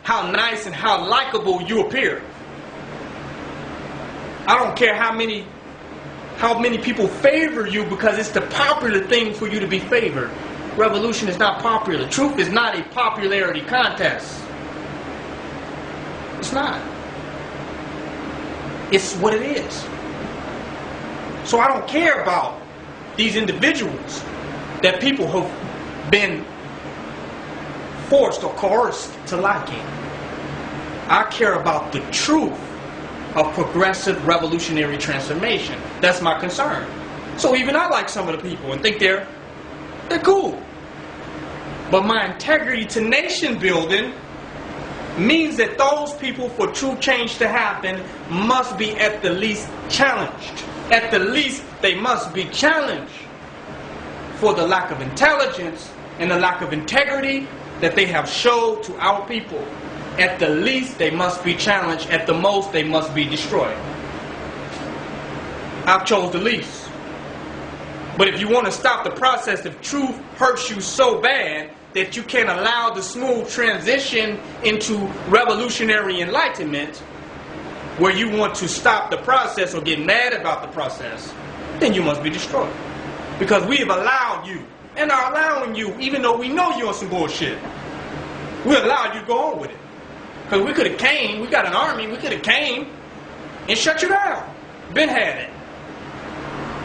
how nice and how likable you appear. I don't care how many people favor you, because it's the popular thing for you to be favored. Revolution is not popular. Truth is not a popularity contest. It's not. It's what it is. So I don't care about these individuals that people have been forced or coerced to liking. I care about the truth of progressive revolutionary transformation. That's my concern. So even I like some of the people and think they're cool. But my integrity to nation building means that those people, for true change to happen, must be at the least challenged. At the least, they must be challenged for the lack of intelligence and the lack of integrity that they have showed to our people. At the least, they must be challenged. At the most, they must be destroyed. I've chose the least. But if you want to stop the process, if truth hurts you so bad that you can't allow the smooth transition into revolutionary enlightenment, where you want to stop the process or get mad about the process, then you must be destroyed. Because we have allowed you, and are allowing you, even though we know you're on some bullshit, we allowed you to go on with it. Because we could have came, we got an army, we could have came and shut you down. Ben had it.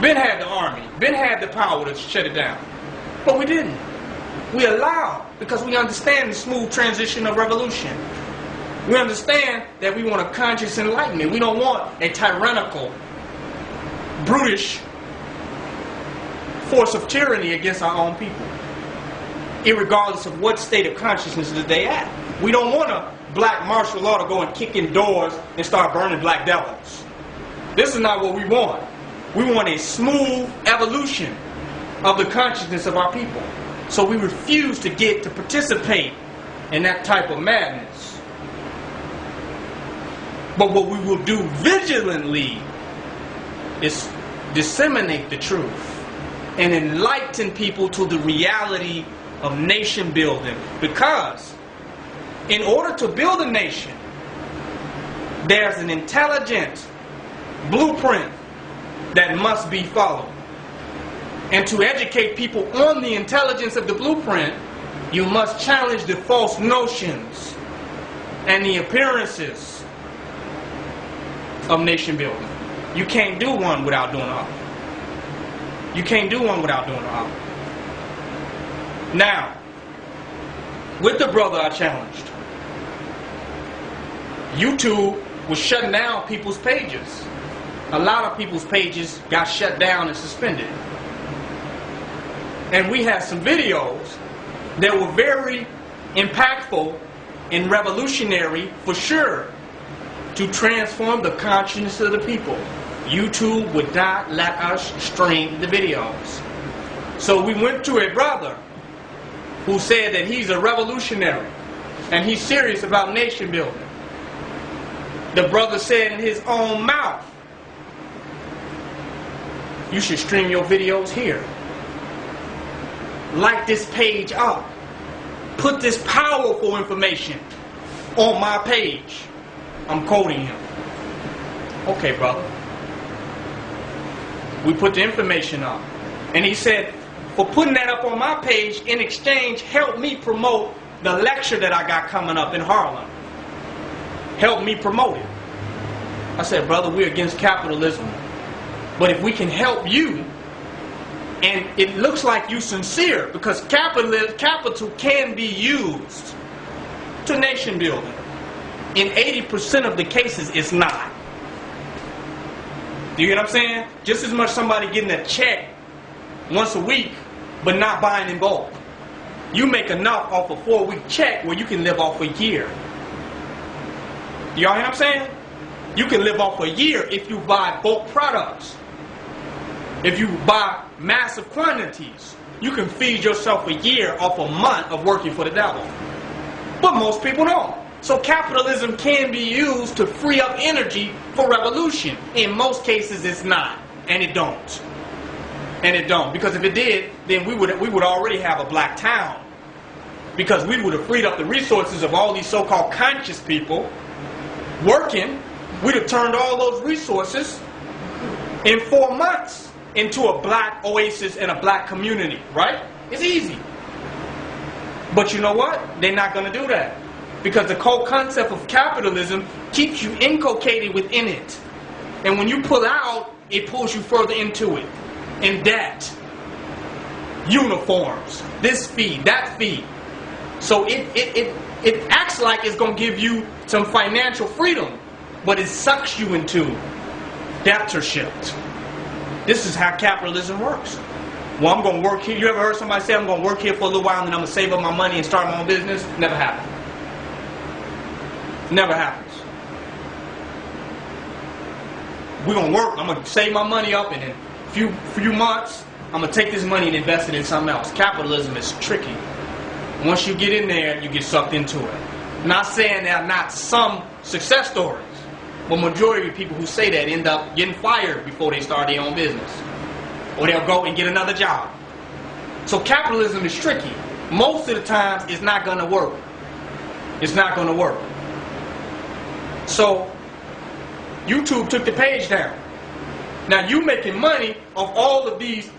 Ben had the army. Ben had the power to shut it down. But we didn't. We allowed, because we understand the smooth transition of revolution. We understand that we want a conscious enlightenment. We don't want a tyrannical, brutish force of tyranny against our own people, irregardless of what state of consciousness that they at. We don't want a black martial law to go and kick in doors and start burning black devils. This is not what we want. We want a smooth evolution of the consciousness of our people. So we refuse to get to participate in that type of madness. But what we will do vigilantly is disseminate the truth and enlighten people to the reality of nation building. Because in order to build a nation, there's an intelligent blueprint that must be followed. And to educate people on the intelligence of the blueprint, you must challenge the false notions and the appearances of nation building. You can't do one without doing the other. You can't do one without doing the other. Now, with the brother I challenged, YouTube was shutting down people's pages. A lot of people's pages got shut down and suspended. And we had some videos that were very impactful and revolutionary, for sure, to transform the consciousness of the people. YouTube would not let us stream the videos. So we went to a brother who said that he's a revolutionary and he's serious about nation building. The brother said in his own mouth, you should stream your videos here. Light this page up. Put this powerful information on my page. I'm quoting him. Okay, brother. We put the information up. And he said, for putting that up on my page, in exchange, help me promote the lecture that I got coming up in Harlem. Help me promote it. I said, brother, we're against capitalism. But if we can help you, and it looks like you sincere, because capital can be used to nation building. In 80% of the cases, it's not. Do you get what I'm saying? Just as much somebody getting a check once a week, but not buying in bulk. You make enough off a 4-week check where you can live off a year. Y'all hear what I'm saying? You can live off a year if you buy bulk products. If you buy massive quantities, you can feed yourself a year off a month of working for the devil. But most people don't. So capitalism can be used to free up energy for revolution. In most cases, it's not. And it don't. And it don't. Because if it did, then we would already have a black town. because we would have freed up the resources of all these so-called conscious people working. We'd have turned all those resources in 4 months into a black oasis and a black community, right? It's easy. But you know what? They're not going to do that. Because the whole concept of capitalism keeps you inculcated within it. And when you pull out, it pulls you further into it. In debt. Uniforms. This fee, that fee. So it acts like it's going to give you some financial freedom. But it sucks you into debtorship. This is how capitalism works. Well, I'm going to work here. You ever heard somebody say, I'm going to work here for a little while and then I'm going to save up my money and start my own business? Never happens. Never happens. We're going to work. I'm going to save my money up and in a few months, I'm going to take this money and invest it in something else. Capitalism is tricky. Once you get in there, you get sucked into it. Not saying there are not some success stories, but majority of people who say that end up getting fired before they start their own business. Or they'll go and get another job. So capitalism is tricky. Most of the times, it's not going to work. It's not going to work. So, YouTube took the page down. Now, you making money off all of these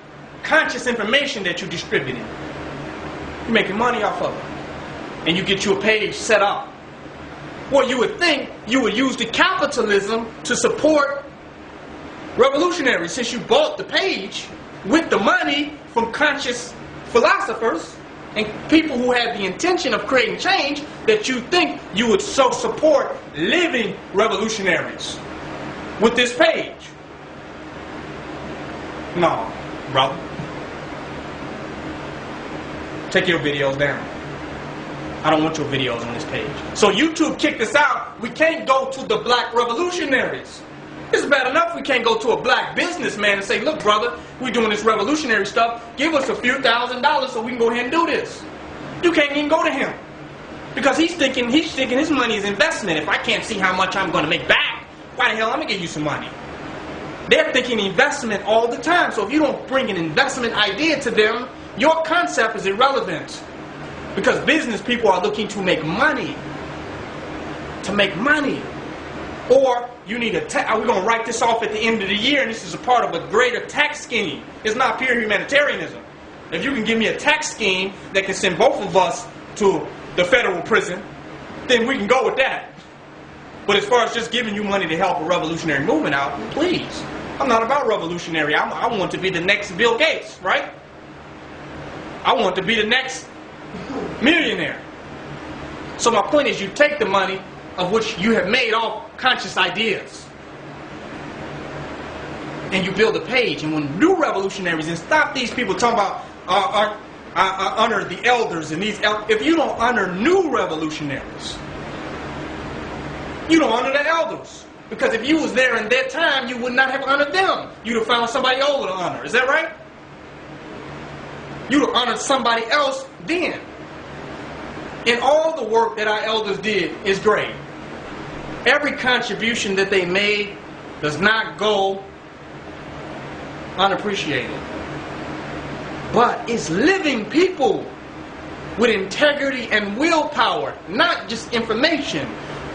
conscious information that you're distributing. You're making money off of it. And you get you a page set up. Well, you would think you would use the capitalism to support revolutionaries, since you bought the page with the money from conscious philosophers and people who have the intention of creating change, that you think you would so support living revolutionaries with this page. No, brother. Take your videos down. I don't want your videos on this page. So YouTube kicked us out. We can't go to the black revolutionaries. It's bad enough we can't go to a black businessman and say, look, brother, we're doing this revolutionary stuff. Give us a few $1,000s so we can go ahead and do this. You can't even go to him. Because he's thinking his money is investment. If I can't see how much I'm going to make back, why the hell I'm going to give you some money? They're thinking investment all the time. So if you don't bring an investment idea to them, your concept is irrelevant. Because business people are looking to make money. To make money. Or you need we're going to write this off at the end of the year and this is a part of a greater tax scheme. It's not pure humanitarianism. If you can give me a tax scheme that can send both of us to the federal prison, then we can go with that. But as far as just giving you money to help a revolutionary movement out, please. I'm not about revolutionary. I want to be the next Bill Gates, right? I want to be the next millionaire. So my point is, you take the money of which you have made all conscious ideas, and you build a page. And when new revolutionaries, and stop these people talking about honor the elders and these. If you don't honor new revolutionaries, you don't honor the elders. Because if you was there in their time, you would not have honored them. You'd have found somebody older to honor. Is that right? You'd have honored somebody else then. And all the work that our elders did is great. Every contribution that they made does not go unappreciated. But it's living people with integrity and willpower, not just information.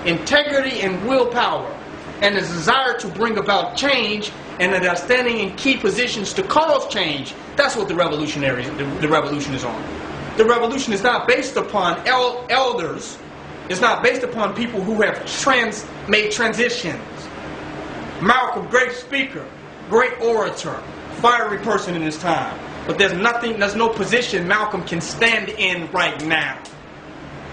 Integrity and willpower, and the desire to bring about change, and that are standing in key positions to cause change. That's what the revolution is on. The revolution is not based upon elders. It's not based upon people who have made transitions. Malcolm, great speaker, great orator, fiery person in his time. But there's no position Malcolm can stand in right now.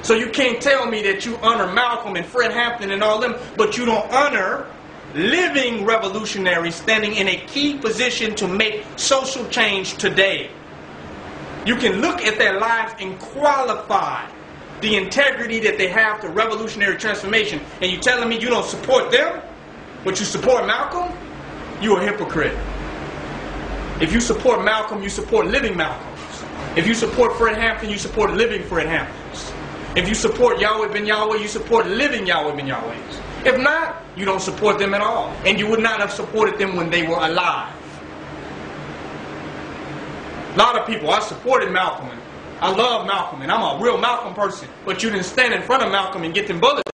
So you can't tell me that you honor Malcolm and Fred Hampton and all them, but you don't honor living revolutionaries standing in a key position to make social change today. You can look at their lives and qualify the integrity that they have to revolutionary transformation. And you telling me you don't support them, but you support Malcolm? You're a hypocrite. If you support Malcolm, you support living Malcolms. If you support Fred Hampton, you support living Fred Hamptons. If you support Yahweh ben Yahweh, you support living Yahweh ben Yahwehs. If not, you don't support them at all. And you would not have supported them when they were alive. A lot of people, I supported Malcolm I love Malcolm, and I'm a real Malcolm person. But you didn't stand in front of Malcolm and get them bullets